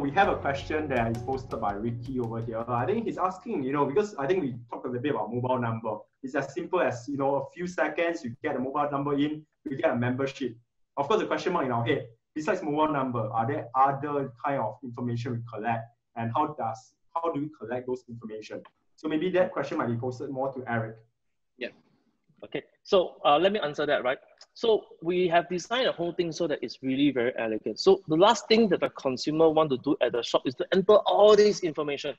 we have a question that is posted by Ricky over here. I think he's asking, because I think we talked a little bit about mobile number. It's as simple as, a few seconds, you get a mobile number in, you get a membership. Of course, the question mark in our head, besides mobile number, are there other kind of information we collect? And how do we collect those information? So maybe that question might be posted more to Eric. Yeah. Okay. So let me answer that, right? So we have designed the whole thing so that it's really very elegant. So the last thing that the consumer want to do at the shop is to enter all this information,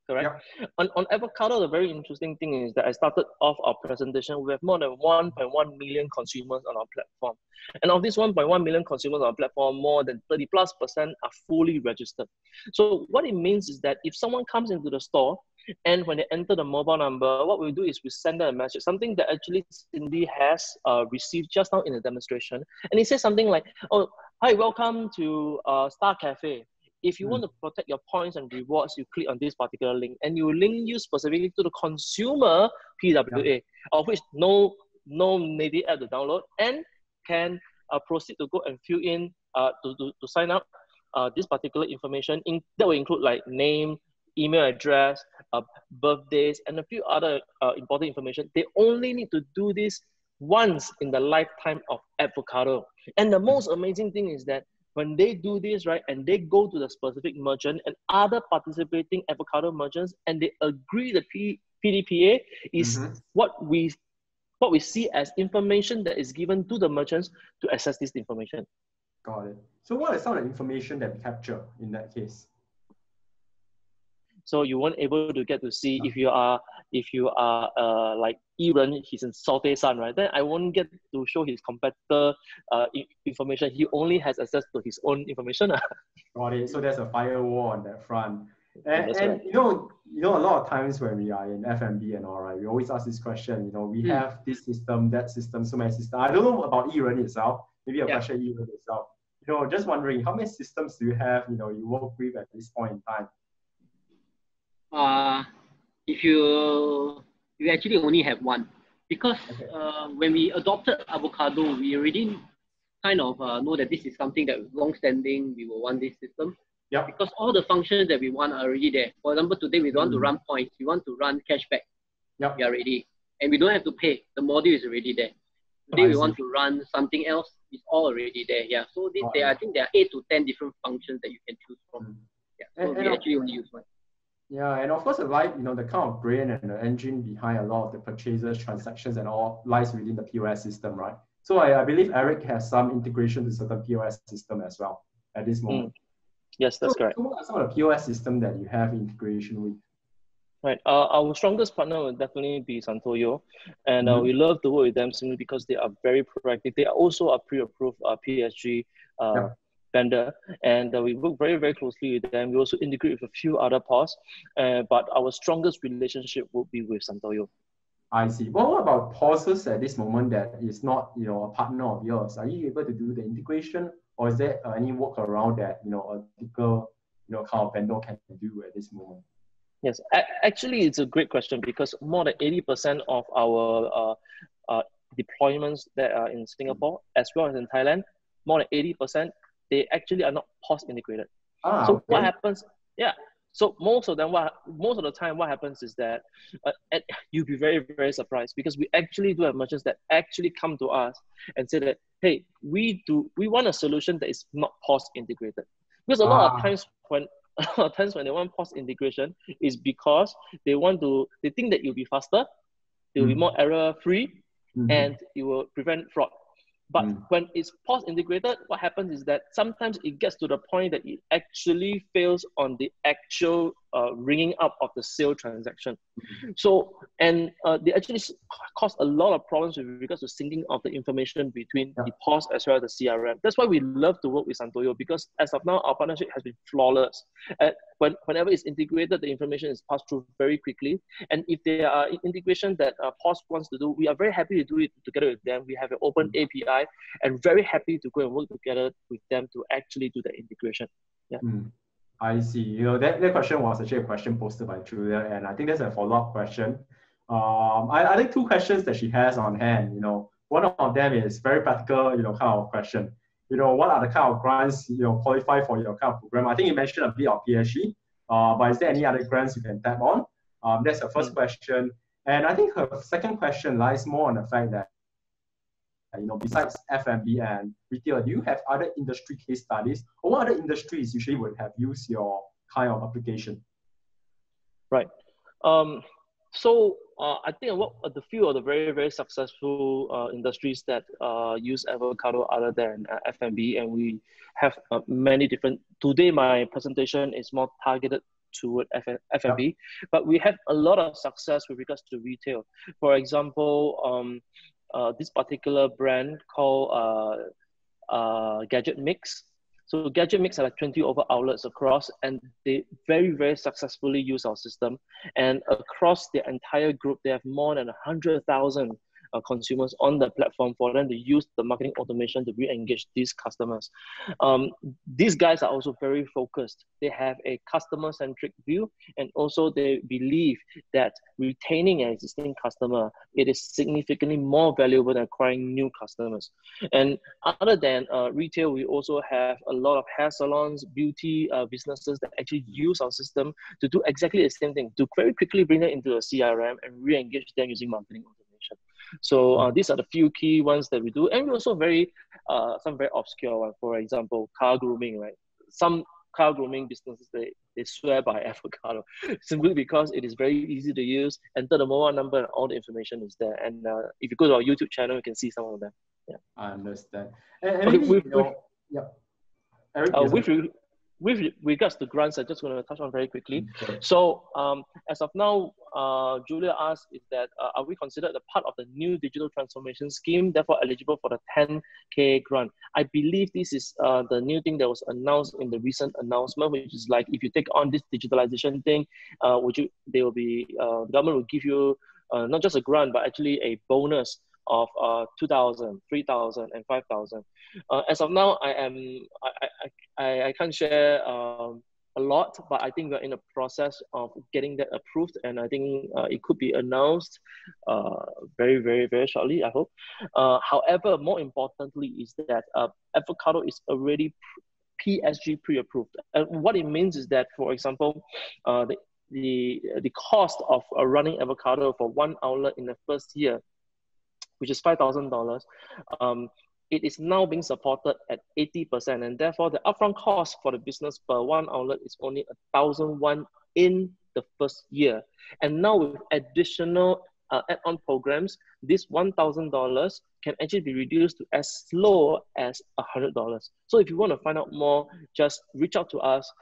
correct? Yeah. On Advocado, the very interesting thing is that I started off our presentation, we have more than 1.1 million consumers on our platform. And of these 1.1 million consumers on our platform, more than 30+% are fully registered. So what it means is that if someone comes into the store, and when they enter the mobile number, what we do is we send them a message, something that actually Cindy has received just now in the demonstration. And it says something like, oh, hi, welcome to Star Cafe. If you want to protect your points and rewards, you click on this particular link, and you link you specifically to the consumer PWA, of which no native app to download, and can proceed to go and fill in to sign up this particular information. That will include like name, email address, birthdays, and a few other important information. They only need to do this once in the lifetime of Advocado. And the most amazing thing is that when they do this, right, and they go to the specific merchant and other participating Advocado merchants, and they agree the PDPA is what we see as information that is given to the merchants to access this information. Got it. So what is some of the information that we capture in that case? So you weren't able to get to see if you are like Ee Ren, he's in Saute Sun, right? Then I won't get to show his competitor information. He only has access to his own information. Got it. So there's a firewall on that front. And right. a lot of times when we are in F&B and all, right, we always ask this question, we have this system, that system, so many systems. I don't know about Ee Ren itself. Maybe a question Ee Ren itself. Just wondering, how many systems do you have, you work with at this point in time? If you actually only have one, because when we adopted Advocado, we already kind of know that this is something that long-standing. We will want this system, because all the functions that we want are already there. For example, today we don't want to run points, we want to run cashback. We are ready, and we don't have to pay. The module is already there. Today we want to run something else. It's all already there. Yeah. So I think there are 8 to 10 different functions that you can choose from. Yeah. So we actually only use one. Yeah, and of course, the kind of brain and the engine behind a lot of the purchases, transactions, and all lies within the POS system, right? So I believe Eric has some integration to certain POS system as well at this moment. Yes, that's correct. So what are some of the POS system that you have integration with? Right. Our strongest partner will definitely be Santoyo, and we love to work with them simply because they are very proactive. They are also a pre-approved PSG vendor, and we work very, very closely with them. We also integrate with a few other POS, but our strongest relationship will be with Santoyo. I see. Well, what about POSes at this moment that is not a partner of yours? Are you able to do the integration, or is there any workaround that a typical kind of vendor can do at this moment? Yes, actually, it's a great question, because more than 80% of our deployments that are in Singapore as well as in Thailand, more than 80%, they actually are not POS integrated. What happens? Yeah. So most of the time, what happens is that and you'll be very, very surprised, because we actually do have merchants that actually come to us and say that, hey, we want a solution that is not POS integrated. Because a lot of times when they want POS integration is because they think that it will be faster, it will be more error free, and it will prevent fraud. But when it's POS integrated, what happens is that sometimes it gets to the point that it actually fails on the actual ringing up of the sale transaction. So, and they actually cause a lot of problems with regards to syncing of the information between the POS as well as the CRM. That's why we love to work with Santoyo, because as of now, our partnership has been flawless. Whenever it's integrated, the information is passed through very quickly. And if there are integration that POS wants to do, we are very happy to do it together with them. We have an open API, and very happy to go and work together with them to actually do the integration. Yeah. I see. That question was actually a question posted by Julia, and I think that's a follow-up question. I think 2 questions that she has on hand. One of them is very practical, kind of question. what are the kind of grants, qualify for your kind of program? I think you mentioned a bit of PSG, but is there any other grants you can tap on? That's the first question. And I think her second question lies more on the fact that, besides F&B and retail, do you have other industry case studies, or what other industries usually would have used your kind of application? Right. I think the few of the very, very successful industries that use Advocado other than F&B, and we have many different. Today, my presentation is more targeted toward F&B, but we have a lot of success with regards to retail. For example, this particular brand called Gadget Mix. So Gadget Mix have like 20 over outlets across, and they very, very successfully use our system. And across the entire group, they have more than 100,000 consumers on the platform for them to use the marketing automation to re-engage these customers. These guys are also very focused. They have a customer-centric view, and also they believe that retaining an existing customer, it is significantly more valuable than acquiring new customers. And other than retail, we also have a lot of hair salons, beauty businesses that actually use our system to do exactly the same thing, to very quickly bring them into a CRM and re-engage them using marketing automation. So these are the few key ones that we do, and we also some very obscure ones. For example, car grooming, right? Some car grooming businesses, they swear by Advocado simply because it is very easy to use. Enter the mobile number and all the information is there. And if you go to our YouTube channel, you can see some of them. Yeah, I understand. And maybe, Eric, with regards to grants, I'm just going to touch on very quickly. Okay. So as of now, Julia asked is that are we considered a part of the new digital transformation scheme, therefore eligible for the 10K grant? I believe this is the new thing that was announced in the recent announcement, which is like if you take on this digitalization thing, the government will give you not just a grant, but actually a bonus of 2,000, 3,000, and 5,000. As of now, I can't share a lot, but I think we're in the process of getting that approved, and I think it could be announced very, very, very shortly, I hope. However, more importantly is that Advocado is already PSG pre-approved. And what it means is that, for example, the cost of running Advocado for one outlet in the first year, which is $5,000, it is now being supported at 80%, and therefore the upfront cost for the business per one outlet is only 1,001 in the first year. And now with additional add-on programs, this $1,000 can actually be reduced to as low as $100. So if you want to find out more, just reach out to us.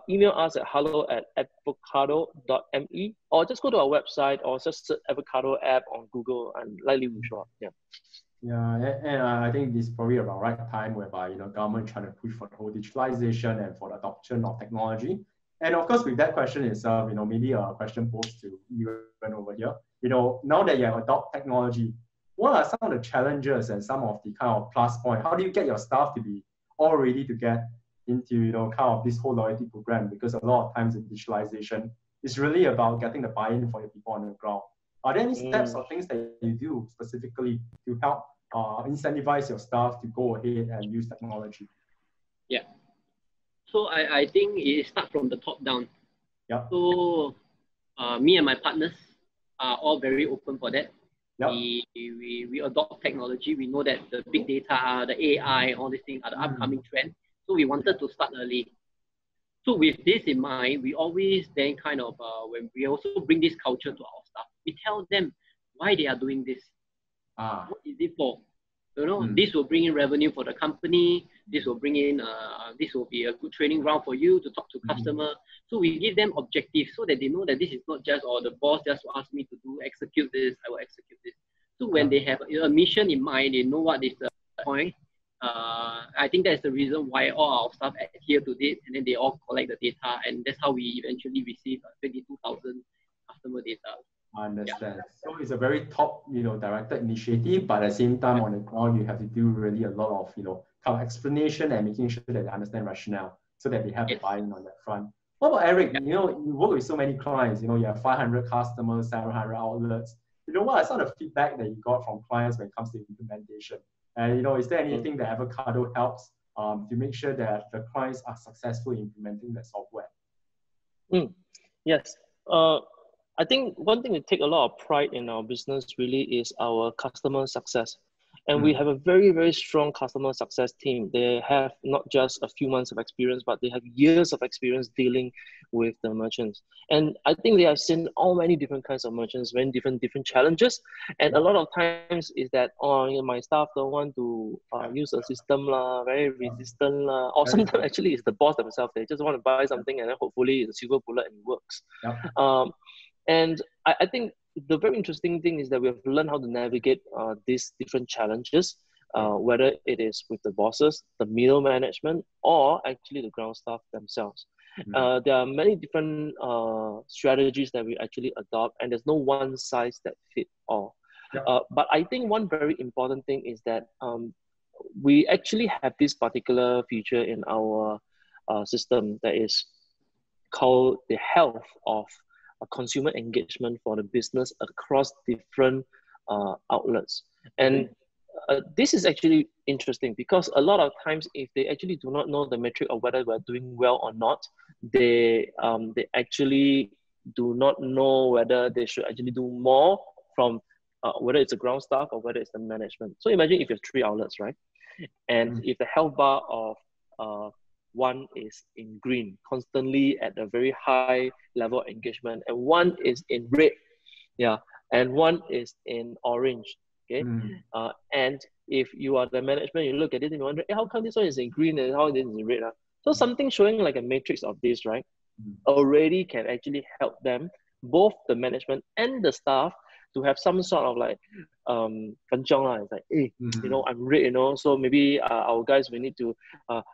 Email us at hello@advocado.me, or just go to our website, or just search Advocado app on Google, and likely will show up. Yeah, and I think this is probably about right time whereby government trying to push for the whole digitalization and for the adoption of technology. And of course, with that question itself, maybe a question posed to you over here. Now that you have adopted technology, what are some of the challenges and some of the kind of plus points? How do you get your staff to be all ready to get into kind of this whole loyalty program? Because a lot of times in digitalization, it's really about getting the buy-in for your people on the ground. Are there any steps or things that you do specifically to help incentivize your staff to go ahead and use technology? Yeah. So I think it starts from the top down. Yeah. So me and my partners are all very open for that. Yep. We adopt technology. We know that the big data, the AI, all these things are the upcoming trend. So we wanted to start early. So with this in mind, we always then kind of, when we also bring this culture to our staff, we tell them why they are doing this. What is it for? This will bring in revenue for the company. This will bring in, this will be a good training ground for you to talk to customers. So we give them objectives so that they know that this is not just, the boss just asked me to execute this, I will execute this. So when they have a mission in mind, they know what is the point. I think that's the reason why all our staff adhere to this, and then they all collect the data, and that's how we eventually receive 22,000 customer data. I understand. Yeah. So it's a very top, directed initiative, but at the same time on the ground, you have to do really a lot of, kind of explanation and making sure that they understand rationale so that they have a buy-in on that front. What about Eric? You work with so many clients, you have 500 customers, 700 outlets. What are some of the feedback that you got from clients when it comes to implementation? And is there anything that Advocado helps to make sure that the clients are successful in implementing the software? Yes. I think one thing we take a lot of pride in our business really is our customer success. And we have a very, very strong customer success team. They have not just a few months of experience, but they have years of experience dealing with the merchants. And I think they have seen all many different kinds of merchants, many different challenges. And a lot of times is that, my staff don't want to use a system, very resistant. Or sometimes actually it's the boss themselves. They just want to buy something and then hopefully it's a silver bullet and it works. And I think the very interesting thing is that we have learned how to navigate these different challenges, whether it is with the bosses, the middle management, or actually the ground staff themselves. There are many different strategies that we actually adopt, and there's no one size that fit all. But I think one very important thing is that we actually have this particular feature in our system that is called the health of consumer engagement for the business across different outlets. And this is actually interesting because a lot of times if they actually do not know the metric of whether we're doing well or not, they actually do not know whether they should actually do more from whether it's the ground staff or whether it's the management. So imagine if you have 3 outlets, right? And if the health bar of one is in green, constantly at a very high level of engagement, and one is in red, and one is in orange, okay? And if you are the management, you look at it and you wonder, how come this one is in green and how this is in red? So something showing like a matrix of this, right, already can actually help them, both the management and the staff, to have some sort of like it's like, hey, I'm red, so maybe our guys, we need to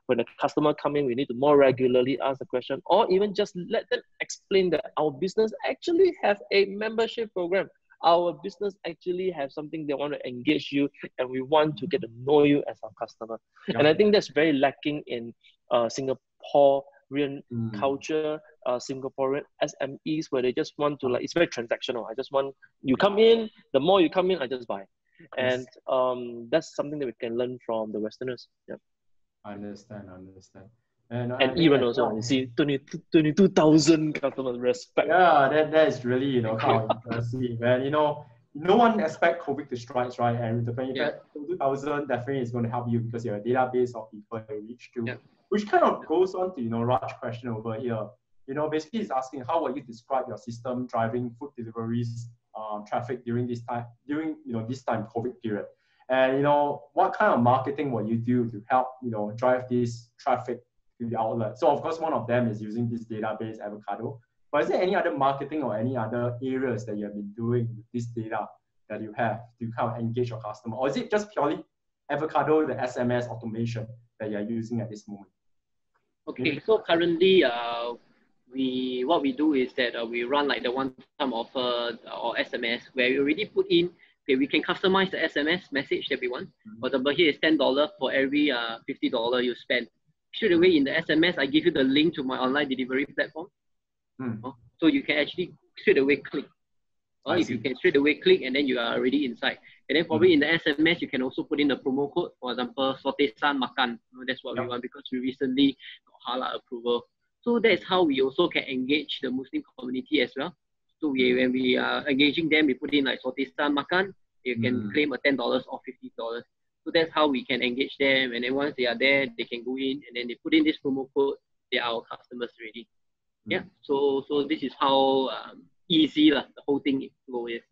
when a customer come in, we need to more regularly ask the question, or even just let them explain that our business actually have a membership program. Our business actually have something they want to engage you, and we want to get to know you as our customer. And I think that's very lacking in Singaporean culture, Singaporean SMEs, where they just want to, like, it's very transactional. I just want, you come in, the more you come in, I just buy. And that's something that we can learn from the Westerners. I understand. And Ee Ren also, you see, 22,000 customers, respect. Yeah, that is really, kind of impressive. And, no one expect COVID to strike, right? And the 22,000 definitely is going to help you because you have a database of people you reach to. Which kind of goes on to, Raj's question over here. Basically he's asking, how will you describe your system driving food deliveries traffic during this time, COVID period? And, what kind of marketing will you do to help, drive this traffic to the outlet? So of course, one of them is using this database, Advocado. But is there any other marketing or any other areas that you have been doing with this data that you have to kind of engage your customer? Or is it just purely Advocado, the SMS automation that you're using at this moment? Okay, so currently, what we do is that we run like the one-time offer or SMS, where we already put in, we can customize the SMS message that we want. For example, here is $10 for every $50 you spend. Straight away in the SMS, I give you the link to my online delivery platform. So you can actually straight away click. If you can straight away click, and then you are already inside. And then probably in the SMS, you can also put in the promo code. For example, Saute Makan. That's what we want because we recently got halal approval. So that's how we also can engage the Muslim community as well. So when we are engaging them, we put in like Saute Makan. You can claim a $10 or $50. So that's how we can engage them. And then once they are there, they can go in and then they put in this promo code. They are our customers already. So this is how easy the whole thing flow is.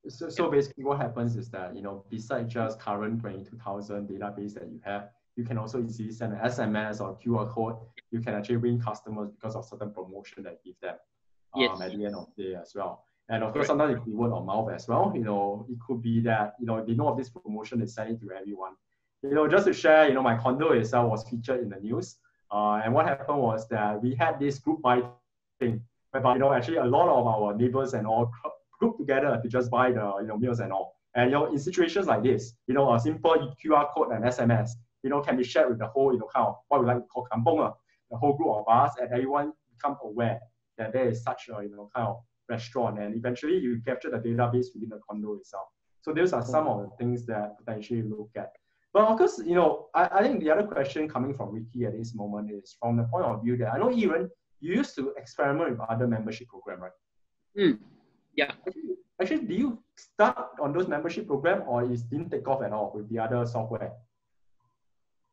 So basically what happens is that, besides just current 22,000 database that you have, you can also easily send an SMS or QR code. You can actually win customers because of certain promotion that you give them at the end of the day as well. And of course, sometimes it could be word of mouth as well. It could be that, if they know of this promotion, they send it to everyone. Just to share, my condo itself was featured in the news. And what happened was that we had this group buy thing, whereby, actually a lot of our neighbors and all group together to just buy the, meals and all. And, in situations like this, a simple QR code and SMS, can be shared with the whole, kind of what we like to call kampong, the whole group of us, and everyone become aware that there is such a, kind of restaurant, and eventually you capture the database within the condo itself. So those are some of the things that potentially look at. But of course, I think the other question coming from Ricky at this moment is from the point of view that I know, Ee Ren, you used to experiment with other membership program, right? Yeah. Actually, do you start on those membership program or it didn't take off at all with the other software?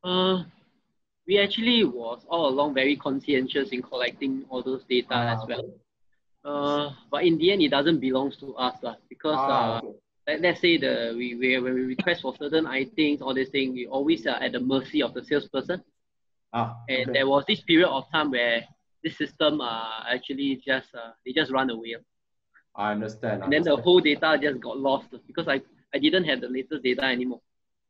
We actually was all along very conscientious in collecting all those data as well. But in the end, it doesn't belong to us because let's say when we request for certain items, all these things, we always are at the mercy of the salesperson. And there was this period of time where this system actually they just run away. I understand. And then the whole data just got lost because I didn't have the latest data anymore.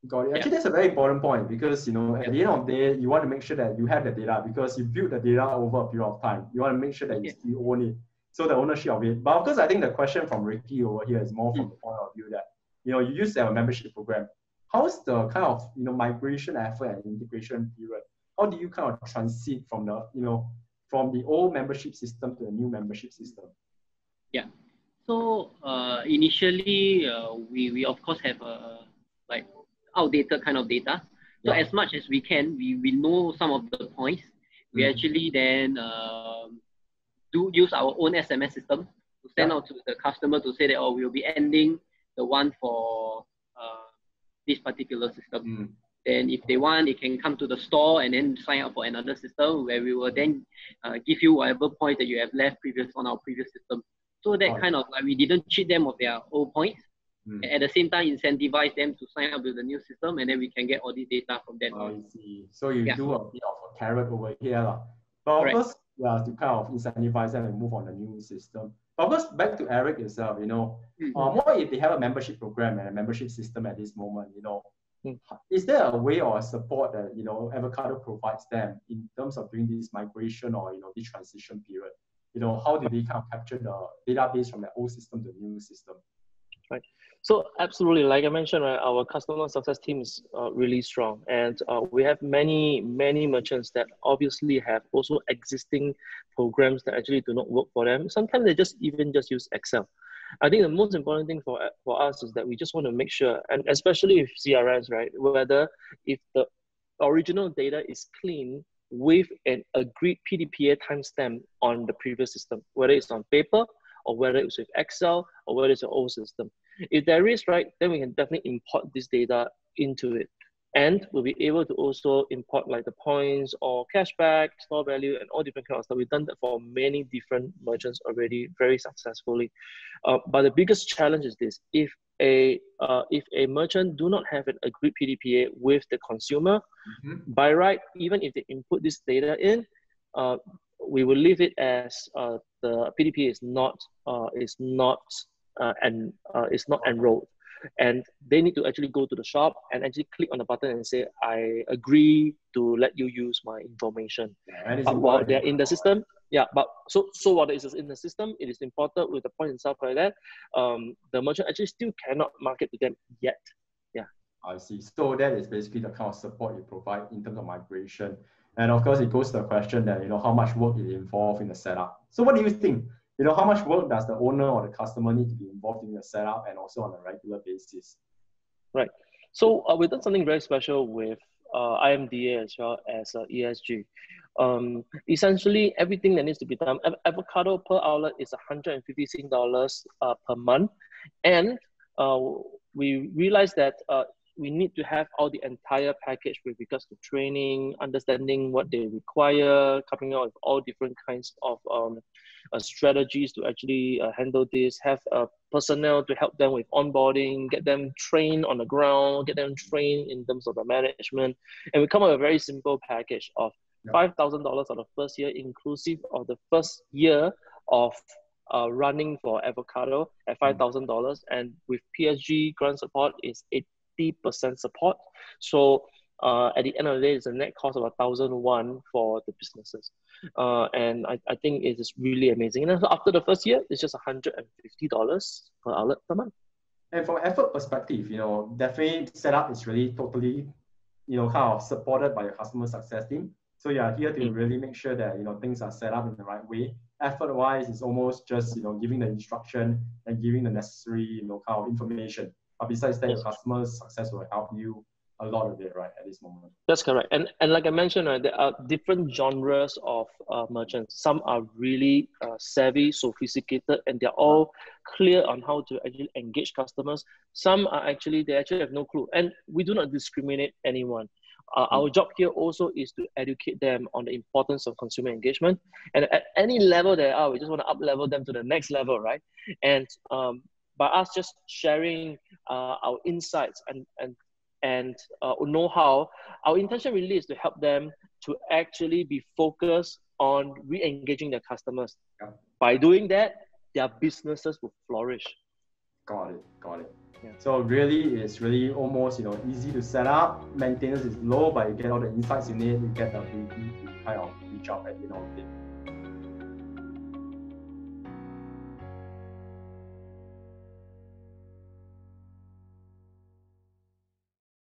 Got it. Actually, that's a very important point because, at the end of the day, you want to make sure that you have the data because you build the data over a period of time. You want to make sure that you still own it. So the ownership of it. But of course, I think the question from Ricky over here is more from the point of view that, you used to have a membership program. How's the kind of, migration effort and integration period? How do you kind of transit from the, from the old membership system to the new membership system? Yeah. So initially, we of course have like outdated kind of data. So as much as we can, we know some of the points. We actually then do use our own SMS system to send out to the customer to say that, oh, we'll be ending the one for this particular system. Then if they want, they can come to the store and then sign up for another system where we will then give you whatever points that you have left on our previous system. So that kind of like we didn't cheat them of their old points. At the same time, incentivize them to sign up with the new system, and then we can get all the data from them. I see. So you do a bit of a carrot over here. But of course, to kind of incentivize them and move on the new system. But of course, back to Eric itself, more if they have a membership program and a membership system at this moment, is there a way or a support that, Advocado provides them in terms of doing this migration or, this transition period? How do they kind of capture the database from the old system to the new system? Right. So absolutely, like I mentioned, right, our customer success team is really strong, and we have many merchants that obviously have also existing programs that actually do not work for them. Sometimes they just use Excel. I think the most important thing for us is that we just want to make sure, and especially with CRMs, right, whether if the original data is clean with an agreed PDPA timestamp on the previous system, whether it's on paper or whether it's with Excel or whether it's an old system. If there is, right, then we can definitely import this data into it. And we'll be able to also import like the points or cashback, store value, and all different kinds of stuff. We've done that for many different merchants already very successfully. But the biggest challenge is this: if a merchant do not have an agreed PDPA with the consumer, by right, even if they input this data in, we will leave it as the PDPA is not enrolled. And they need to actually go to the shop and actually click on the button and say, I agree to let you use my information. While they're in the system, but so while it is in the system, it is imported with the point and stuff like that. The merchant actually still cannot market to them yet. I see. So that is basically the kind of support you provide in terms of migration. And of course, it goes to the question that, how much work is involved in the setup. So what do you think? How much work does the owner or the customer need to be involved in the setup and also on a regular basis? Right. So we've done something very special with IMDA as well as ESG. Essentially, everything that needs to be done, Advocado per outlet is $150 per month. And we realized that we need to have all the entire package with regards to training, understanding what they require, coming out with all different kinds of strategies to actually handle this, have personnel to help them with onboarding, get them trained on the ground, get them trained in terms of the management. And we come up with a very simple package of $5,000 for the first year, inclusive of the first year of running for Advocado at $5,000. And with PSG grant support is 80% support. So at the end of the day, it's a net cost of $1,001 for the businesses. And I think it is really amazing. And after the first year, it's just $150 per outlet per month. And from effort perspective, definitely setup is really totally, kind of supported by your customer success team. So you are here to really make sure that, things are set up in the right way. Effort-wise, it's almost just, giving the instruction and giving the necessary, kind of information. But besides that, your customer success will help you a lot of it, right, at this moment. That's correct. And like I mentioned, there are different genres of merchants. Some are really savvy, sophisticated, and they're all clear on how to actually engage customers. Some are they actually have no clue. And we do not discriminate anyone. Our job here also is to educate them on the importance of consumer engagement. And at any level they are, we just want to up-level them to the next level, right? And by us just sharing our insights and know-how, our intention really is to help them to actually be focused on re-engaging their customers. Yeah. By doing that, their businesses will flourish. Got it. Yeah. So really, it's really almost easy to set up. Maintenance is low, but you get all the insights you need. You get the ability to kind of reach out at the end of the day.